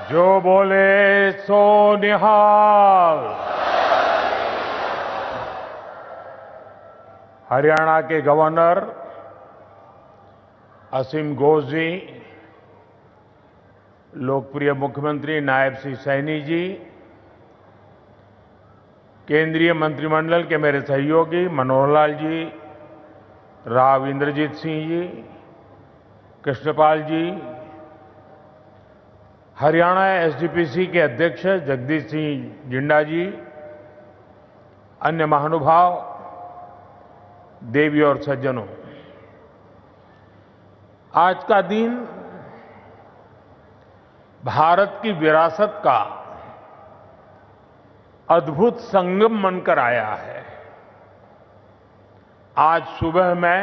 जो बोले सो निहाल। हरियाणा के गवर्नर असीम घोष जी, लोकप्रिय मुख्यमंत्री नायब सिंह सैनी जी, केंद्रीय मंत्रिमंडल के मेरे सहयोगी मनोहर लाल जी, राव इंद्रजीत सिंह जी, कृष्णपाल जी, हरियाणा एसजीपीसी के अध्यक्ष जगदीश सिंह जिंडा जी, अन्य महानुभाव, देवी और सज्जनों, आज का दिन भारत की विरासत का अद्भुत संगम बनकर आया है। आज सुबह मैं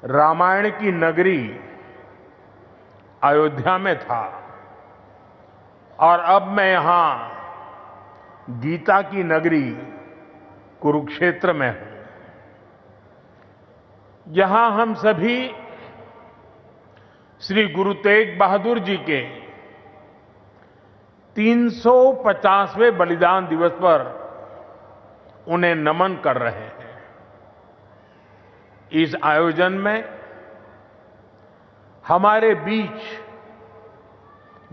रामायण की नगरी अयोध्या में था और अब मैं यहां गीता की नगरी कुरुक्षेत्र में हूं। यहां हम सभी श्री गुरु तेग बहादुर जी के 350वें बलिदान दिवस पर उन्हें नमन कर रहे हैं। इस आयोजन में हमारे बीच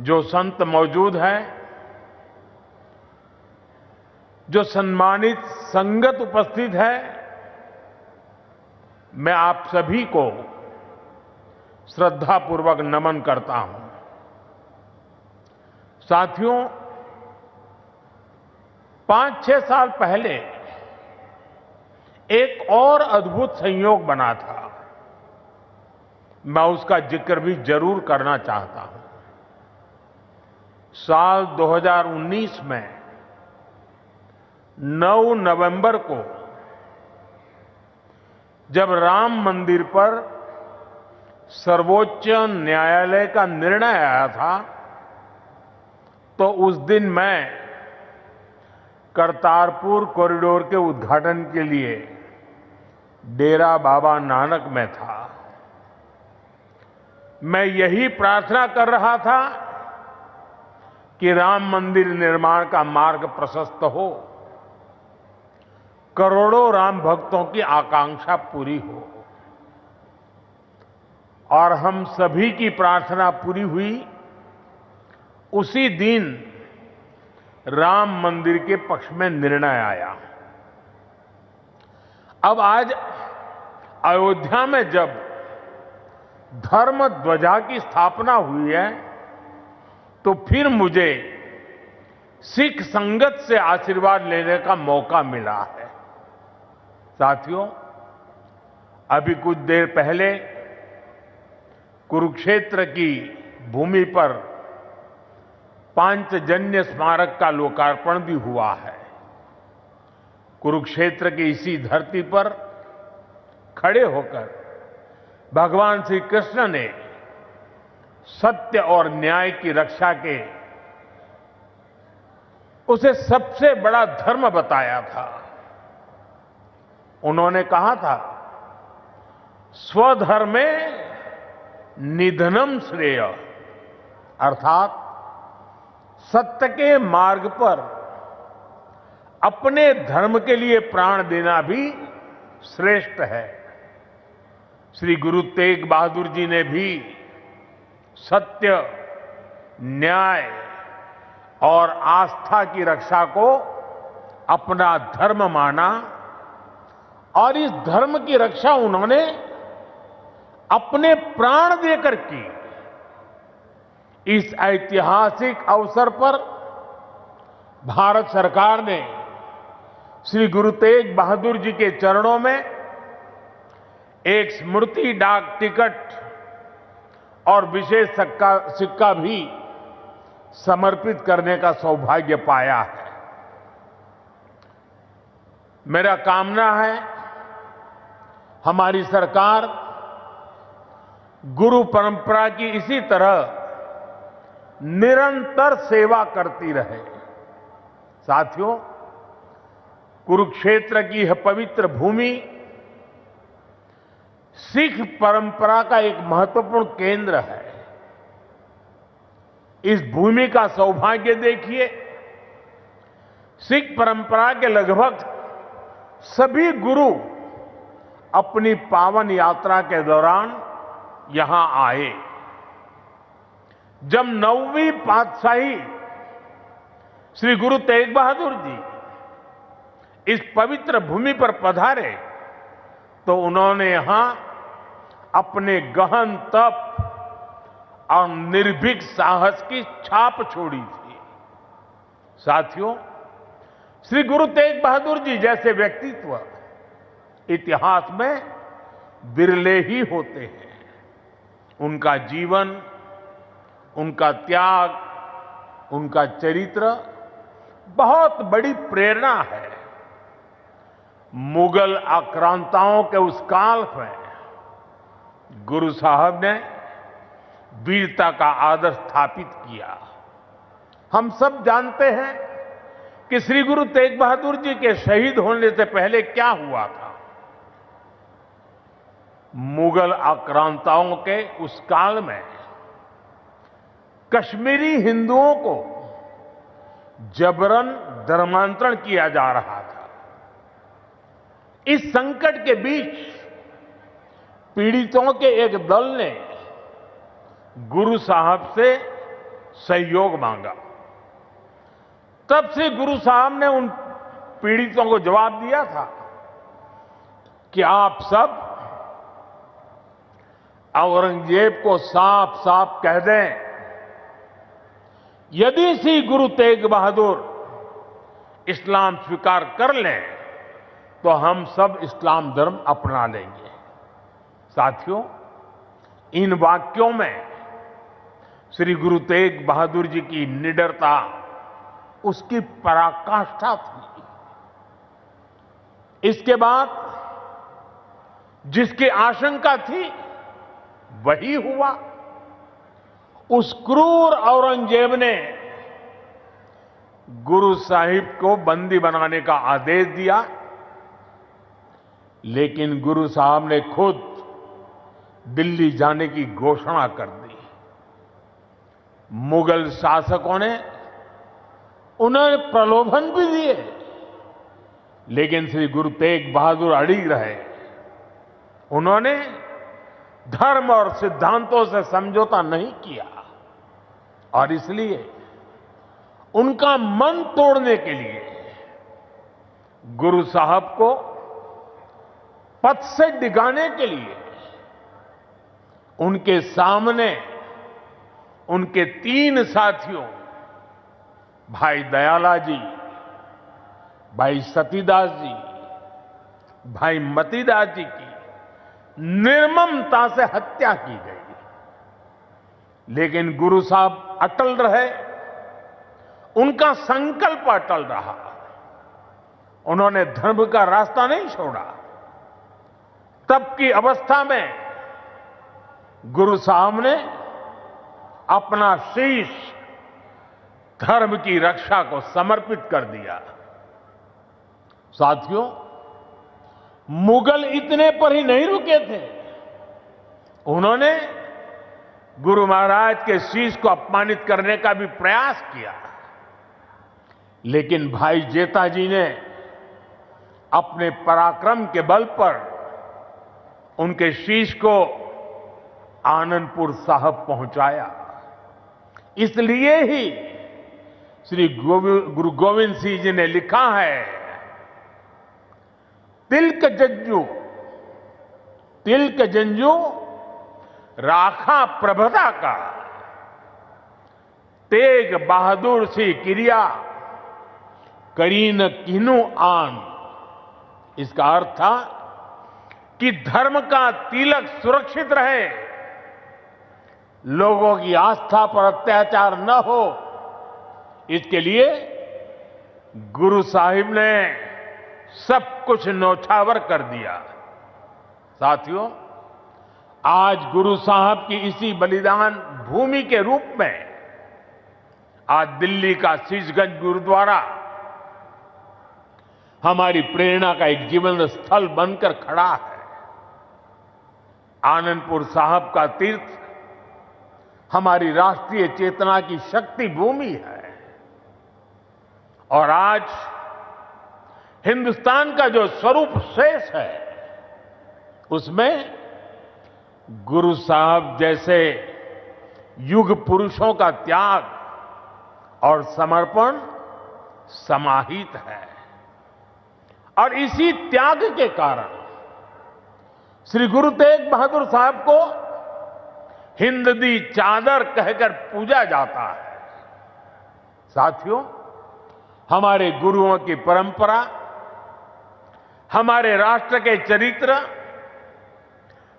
जो संत मौजूद हैं, जो सम्मानित संगत उपस्थित है, मैं आप सभी को श्रद्धापूर्वक नमन करता हूं। साथियों, 5-6 साल पहले एक और अद्भुत संयोग बना था। मैं उसका जिक्र भी जरूर करना चाहता हूं। साल 2019 में 9 नवंबर को जब राम मंदिर पर सर्वोच्च न्यायालय का निर्णय आया था, तो उस दिन मैं करतारपुर कॉरिडोर के उद्घाटन के लिए डेरा बाबा नानक में था। मैं यही प्रार्थना कर रहा था कि राम मंदिर निर्माण का मार्ग प्रशस्त हो, करोड़ों राम भक्तों की आकांक्षा पूरी हो। और हम सभी की प्रार्थना पूरी हुई। उसी दिन राम मंदिर के पक्ष में निर्णय आया। अब आज अयोध्या में जब धर्म ध्वजा की स्थापना हुई है, तो फिर मुझे सिख संगत से आशीर्वाद लेने का मौका मिला है। साथियों, अभी कुछ देर पहले कुरुक्षेत्र की भूमि पर पांचजन्य स्मारक का लोकार्पण भी हुआ है। कुरुक्षेत्र की इसी धरती पर खड़े होकर भगवान श्री कृष्ण ने सत्य और न्याय की रक्षा के उसे सबसे बड़ा धर्म बताया था। उन्होंने कहा था, स्वधर्मे निधनम श्रेय, अर्थात सत्य के मार्ग पर अपने धर्म के लिए प्राण देना भी श्रेष्ठ है। श्री गुरु तेग बहादुर जी ने भी सत्य, न्याय और आस्था की रक्षा को अपना धर्म माना और इस धर्म की रक्षा उन्होंने अपने प्राण देकर की। इस ऐतिहासिक अवसर पर भारत सरकार ने श्री गुरु तेग बहादुर जी के चरणों में एक स्मृति डाक टिकट और विशेष सिक्का भी समर्पित करने का सौभाग्य पाया है। मेरा कामना है हमारी सरकार गुरु परंपरा की इसी तरह निरंतर सेवा करती रहे। साथियों, कुरुक्षेत्र की यह पवित्र भूमि सिख परंपरा का एक महत्वपूर्ण केंद्र है। इस भूमि का सौभाग्य देखिए, सिख परंपरा के लगभग सभी गुरु अपनी पावन यात्रा के दौरान यहां आए। जब 9वीं पातशाही श्री गुरु तेग बहादुर जी इस पवित्र भूमि पर पधारे तो उन्होंने यहां अपने गहन तप और निर्भीक साहस की छाप छोड़ी थी। साथियों, श्री गुरु तेग बहादुर जी जैसे व्यक्तित्व इतिहास में विरले ही होते हैं। उनका जीवन, उनका त्याग, उनका चरित्र बहुत बड़ी प्रेरणा है। मुगल आक्रांताओं के उस काल में गुरु साहब ने वीरता का आदर्श स्थापित किया। हम सब जानते हैं कि श्री गुरु तेग बहादुर जी के शहीद होने से पहले क्या हुआ था। मुगल आक्रांताओं के उस काल में कश्मीरी हिंदुओं को जबरन धर्मांतरण किया जा रहा था। इस संकट के बीच पीड़ितों के एक दल ने गुरु साहब से सहयोग मांगा। तब से गुरु साहब ने उन पीड़ितों को जवाब दिया था कि आप सब औरंगजेब को साफ साफ कह दें, यदि श्री गुरु तेग बहादुर इस्लाम स्वीकार कर लें तो हम सब इस्लाम धर्म अपना लेंगे। साथियों, इन वाक्यों में श्री गुरु तेग बहादुर जी की निडरता, उसकी पराकाष्ठा थी। इसके बाद जिसकी आशंका थी वही हुआ। उस क्रूर औरंगजेब ने गुरु साहिब को बंदी बनाने का आदेश दिया, लेकिन गुरु साहब ने खुद दिल्ली जाने की घोषणा कर दी। मुगल शासकों ने उन्हें प्रलोभन भी दिए, लेकिन श्री गुरु तेग बहादुर अड़िग रहे। उन्होंने धर्म और सिद्धांतों से समझौता नहीं किया और इसलिए उनका मन तोड़ने के लिए गुरु साहब को पथ से डिगाने के लिए उनके सामने उनके 3 साथियों, भाई दयाला जी, भाई सतीदास जी, भाई मतीदास जी की निर्ममता से हत्या की गई। लेकिन गुरु साहब अटल रहे, उनका संकल्प अटल रहा। उन्होंने धर्म का रास्ता नहीं छोड़ा। तब की अवस्था में गुरु साहब ने अपना शीश धर्म की रक्षा को समर्पित कर दिया। साथियों, मुगल इतने पर ही नहीं रुके थे। उन्होंने गुरु महाराज के शीश को अपमानित करने का भी प्रयास किया, लेकिन भाई जेता जी ने अपने पराक्रम के बल पर उनके शीश को आनंदपुर साहब पहुंचाया। इसलिए ही श्री गुरु गोविंद सिंह जी ने लिखा है, तिलक जंजू राखा प्रभता का, तेग बहादुर सी क्रिया करीन किनु आन। इसका अर्थ था कि धर्म का तिलक सुरक्षित रहे, लोगों की आस्था पर अत्याचार न हो, इसके लिए गुरु साहिब ने सब कुछ न्यौछावर कर दिया। साथियों, आज गुरु साहब की इसी बलिदान भूमि के रूप में आज दिल्ली का शीशगंज गुरुद्वारा हमारी प्रेरणा का एक जीवन स्थल बनकर खड़ा है। आनंदपुर साहब का तीर्थ हमारी राष्ट्रीय चेतना की शक्ति भूमि है। और आज हिंदुस्तान का जो स्वरूप शेष है, उसमें गुरु साहब जैसे युग पुरुषों का त्याग और समर्पण समाहित है। और इसी त्याग के कारण श्री गुरु तेग बहादुर साहब को हिंद दी चादर कहकर पूजा जाता है। साथियों, हमारे गुरुओं की परंपरा हमारे राष्ट्र के चरित्र,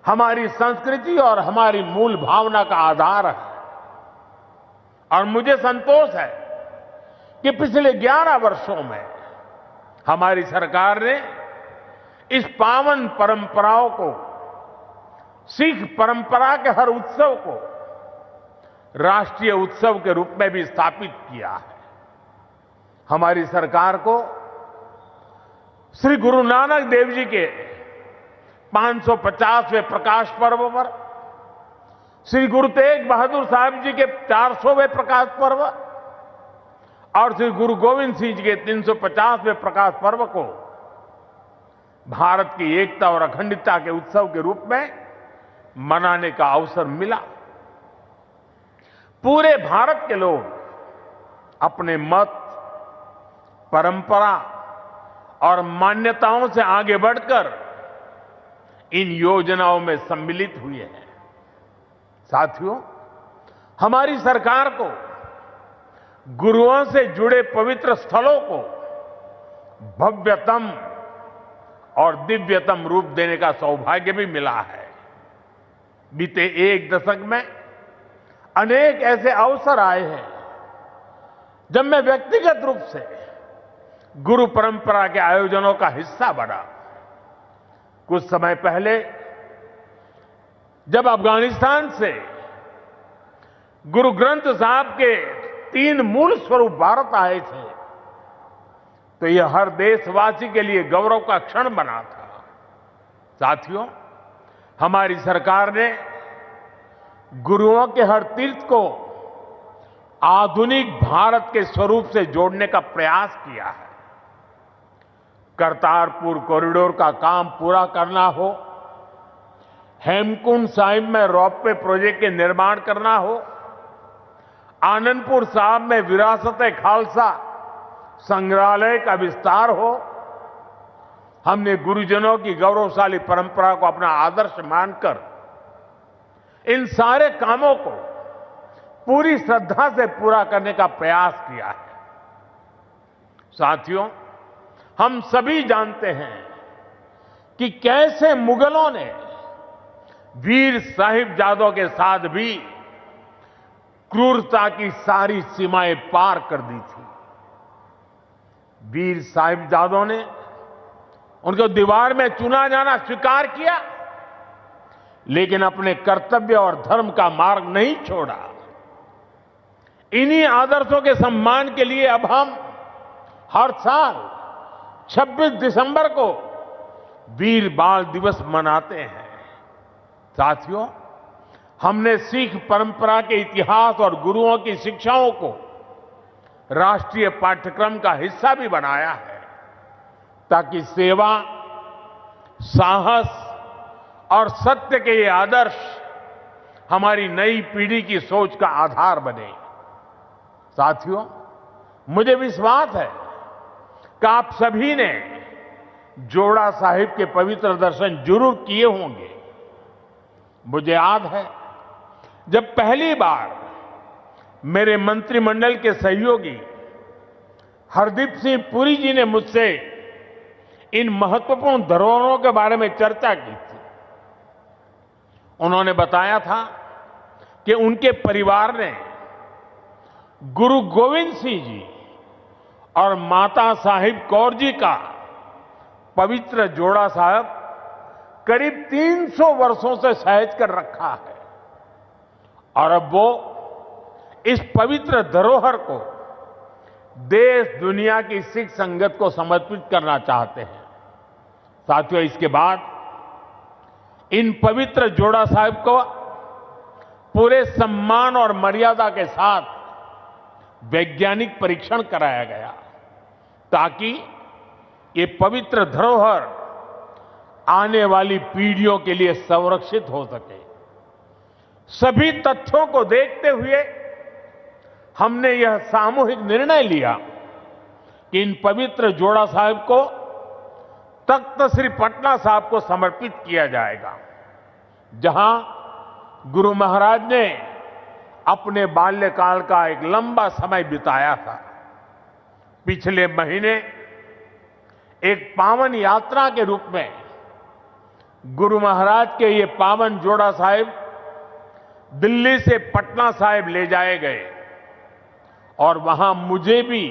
हमारी संस्कृति और हमारी मूल भावना का आधार है। और मुझे संतोष है कि पिछले 11 वर्षों में हमारी सरकार ने इस पावन परंपराओं को, सिख परंपरा के हर उत्सव को राष्ट्रीय उत्सव के रूप में भी स्थापित किया है। हमारी सरकार को श्री गुरु नानक देव जी के 550वें प्रकाश पर्व पर, श्री गुरु तेग बहादुर साहब जी के 400वें प्रकाश पर्व और श्री गुरु गोविंद सिंह जी के 350वें प्रकाश पर्व को भारत की एकता और अखंडता के उत्सव के रूप में मनाने का अवसर मिला। पूरे भारत के लोग अपने मत, परंपरा और मान्यताओं से आगे बढ़कर इन योजनाओं में सम्मिलित हुए हैं। साथियों, हमारी सरकार को गुरुओं से जुड़े पवित्र स्थलों को भव्यतम और दिव्यतम रूप देने का सौभाग्य भी मिला है। बीते एक दशक में अनेक ऐसे अवसर आए हैं जब मैं व्यक्तिगत रूप से गुरु परंपरा के आयोजनों का हिस्सा बना। कुछ समय पहले जब अफगानिस्तान से गुरु ग्रंथ साहब के 3 मूल स्वरूप भारत आए थे, तो यह हर देशवासी के लिए गौरव का क्षण बना था। साथियों, हमारी सरकार ने गुरुओं के हर तीर्थ को आधुनिक भारत के स्वरूप से जोड़ने का प्रयास किया है। करतारपुर कॉरिडोर का काम पूरा करना हो, हेमकुंड साहिब में रोपवे प्रोजेक्ट के निर्माण करना हो, आनंदपुर साहिब में विरासत-ए खालसा संग्रहालय का विस्तार हो, हमने गुरुजनों की गौरवशाली परंपरा को अपना आदर्श मानकर इन सारे कामों को पूरी श्रद्धा से पूरा करने का प्रयास किया है। साथियों, हम सभी जानते हैं कि कैसे मुगलों ने वीर साहिबजादों के साथ भी क्रूरता की सारी सीमाएं पार कर दी थी। वीर साहिबजादों ने उनको दीवार में चुना जाना स्वीकार किया, लेकिन अपने कर्तव्य और धर्म का मार्ग नहीं छोड़ा। इन्हीं आदर्शों के सम्मान के लिए अब हम हर साल 26 दिसंबर को वीर बाल दिवस मनाते हैं। साथियों, हमने सिख परंपरा के इतिहास और गुरुओं की शिक्षाओं को राष्ट्रीय पाठ्यक्रम का हिस्सा भी बनाया है, ताकि सेवा, साहस और सत्य के ये आदर्श हमारी नई पीढ़ी की सोच का आधार बने। साथियों, मुझे विश्वास है कि आप सभी ने जोड़ा साहिब के पवित्र दर्शन जरूर किए होंगे। मुझे याद है जब पहली बार मेरे मंत्रिमंडल के सहयोगी हरदीप सिंह पुरी जी ने मुझसे इन महत्वपूर्ण धरोहरों के बारे में चर्चा की थी। उन्होंने बताया था कि उनके परिवार ने गुरु गोविंद सिंह जी और माता साहिब कौर जी का पवित्र जोड़ा साहब करीब 300 वर्षों से सहेज कर रखा है, और अब वो इस पवित्र धरोहर को देश दुनिया की सिख संगत को समर्पित करना चाहते हैं। साथियों, इसके बाद इन पवित्र जोड़ा साहिब को पूरे सम्मान और मर्यादा के साथ वैज्ञानिक परीक्षण कराया गया ताकि ये पवित्र धरोहर आने वाली पीढ़ियों के लिए संरक्षित हो सके। सभी तथ्यों को देखते हुए हमने यह सामूहिक निर्णय लिया कि इन पवित्र जोड़ा साहिब को तख्त श्री पटना साहिब को समर्पित किया जाएगा, जहां गुरु महाराज ने अपने बाल्यकाल का एक लंबा समय बिताया था। पिछले महीने एक पावन यात्रा के रूप में गुरु महाराज के ये पावन जोड़ा साहिब दिल्ली से पटना साहिब ले जाए गए और वहां मुझे भी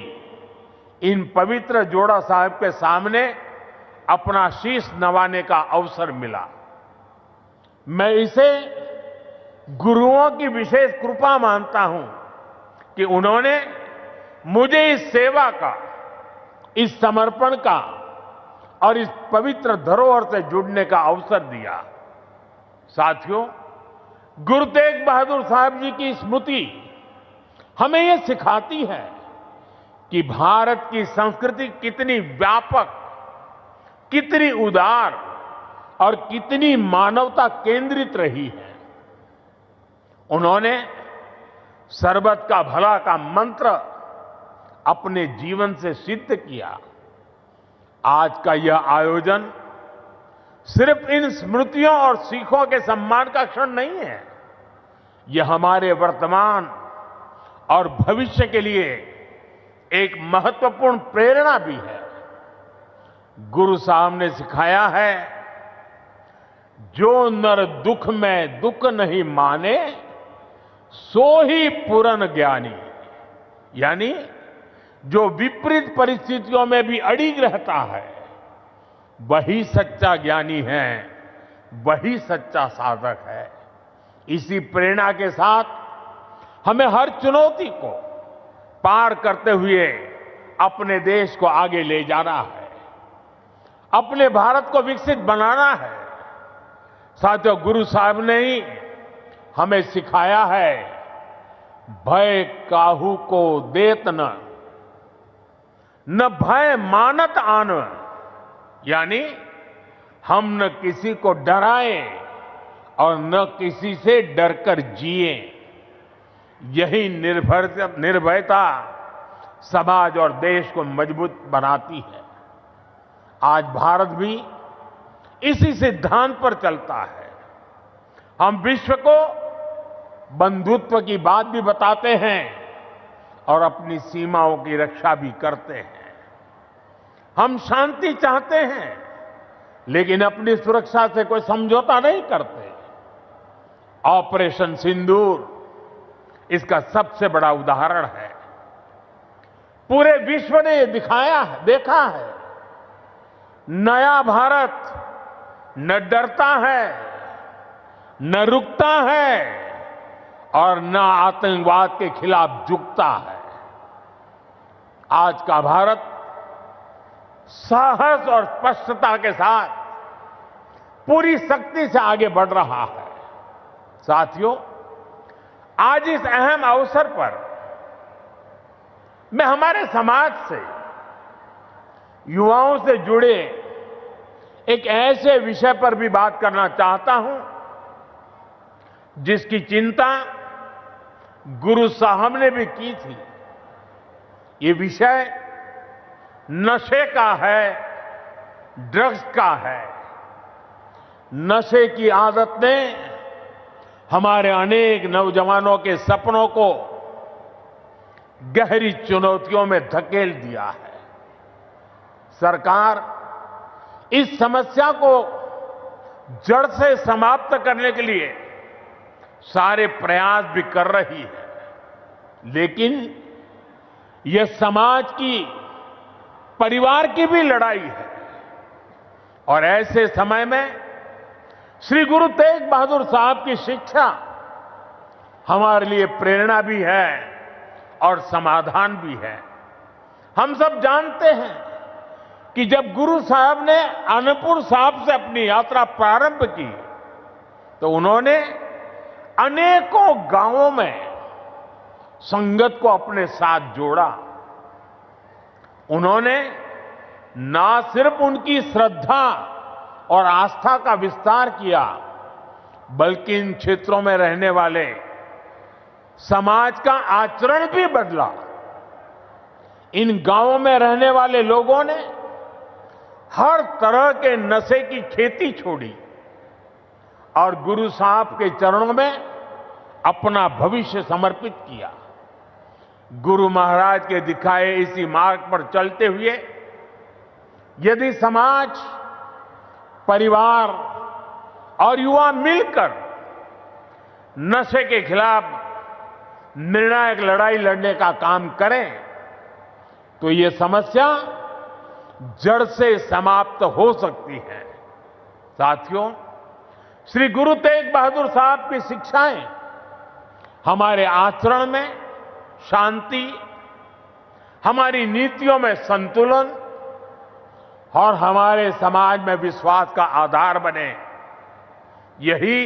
इन पवित्र जोड़ा साहिब के सामने अपना शीश नवाने का अवसर मिला। मैं इसे गुरुओं की विशेष कृपा मानता हूं कि उन्होंने मुझे इस सेवा का, इस समर्पण का और इस पवित्र धरोहर से जुड़ने का अवसर दिया। साथियों, गुरु तेग बहादुर साहब जी की स्मृति हमें यह सिखाती है कि भारत की संस्कृति कितनी व्यापक, कितनी उदार और कितनी मानवता केंद्रित रही है। उन्होंने सर्वत का भला का मंत्र अपने जीवन से सिद्ध किया। आज का यह आयोजन सिर्फ इन स्मृतियों और सीखों के सम्मान का क्षण नहीं है, यह हमारे वर्तमान और भविष्य के लिए एक महत्वपूर्ण प्रेरणा भी है। गुरु साहब ने सिखाया है, जो नर दुख में दुख नहीं माने सो ही पूर्ण ज्ञानी, यानी जो विपरीत परिस्थितियों में भी अड़िग रहता है वही सच्चा ज्ञानी है, वही सच्चा साधक है। इसी प्रेरणा के साथ हमें हर चुनौती को पार करते हुए अपने देश को आगे ले जाना है, अपने भारत को विकसित बनाना है। साथियों, गुरु साहब ने ही हमें सिखाया है, भय काहू को देत न भय मानत आन, यानी हम न किसी को डराएं और न किसी से डरकर जिए। यही निर्भयता समाज और देश को मजबूत बनाती है। आज भारत भी इसी सिद्धांत पर चलता है। हम विश्व को बंधुत्व की बात भी बताते हैं और अपनी सीमाओं की रक्षा भी करते हैं। हम शांति चाहते हैं लेकिन अपनी सुरक्षा से कोई समझौता नहीं करते। ऑपरेशन सिंदूर इसका सबसे बड़ा उदाहरण है। पूरे विश्व ने ये देखा है, नया भारत न डरता है, न रुकता है और न आतंकवाद के खिलाफ झुकता है। आज का भारत साहस और स्पष्टता के साथ पूरी शक्ति से आगे बढ़ रहा है। साथियों, आज इस अहम अवसर पर मैं हमारे समाज से, युवाओं से जुड़े एक ऐसे विषय पर भी बात करना चाहता हूं जिसकी चिंता गुरु साहब ने भी की थी। ये विषय नशे का है, ड्रग्स का है। नशे की आदत ने हमारे अनेक नौजवानों के सपनों को गहरी चुनौतियों में धकेल दिया है। सरकार इस समस्या को जड़ से समाप्त करने के लिए सारे प्रयास भी कर रही है, लेकिन यह समाज की, परिवार की भी लड़ाई है। और ऐसे समय में श्री गुरु तेग बहादुर साहब की शिक्षा हमारे लिए प्रेरणा भी है और समाधान भी है। हम सब जानते हैं कि जब गुरु साहब ने आनंदपुर साहिब से अपनी यात्रा प्रारंभ की तो उन्होंने अनेकों गांवों में संगत को अपने साथ जोड़ा। उन्होंने ना सिर्फ उनकी श्रद्धा और आस्था का विस्तार किया, बल्कि इन क्षेत्रों में रहने वाले समाज का आचरण भी बदला। इन गांवों में रहने वाले लोगों ने हर तरह के नशे की खेती छोड़ी और गुरु साहब के चरणों में अपना भविष्य समर्पित किया। गुरु महाराज के दिखाए इसी मार्ग पर चलते हुए यदि समाज, परिवार और युवा मिलकर नशे के खिलाफ निर्णायक लड़ाई लड़ने का काम करें, तो ये समस्या जड़ से समाप्त हो सकती है। साथियों, श्री गुरु तेग बहादुर साहब की शिक्षाएं हमारे आचरण में शांति, हमारी नीतियों में संतुलन और हमारे समाज में विश्वास का आधार बने, यही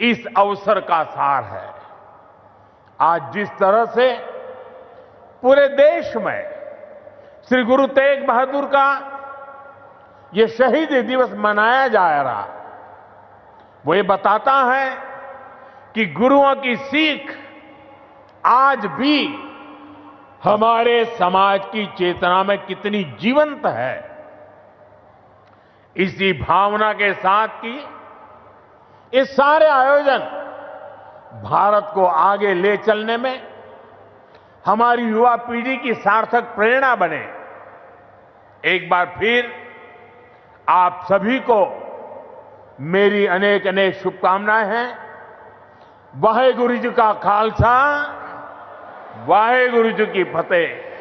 इस अवसर का सार है। आज जिस तरह से पूरे देश में श्री गुरु तेग बहादुर का ये शहीदी दिवस मनाया जा रहा, वो ये बताता है कि गुरुओं की सीख आज भी हमारे समाज की चेतना में कितनी जीवंत है। इसी भावना के साथ की ये सारे आयोजन भारत को आगे ले चलने में हमारी युवा पीढ़ी की सार्थक प्रेरणा बने। एक बार फिर आप सभी को मेरी अनेक अनेक शुभकामनाएं हैं। वाहेगुरु जी का खालसा, वाहेगुरु जी की फतेह।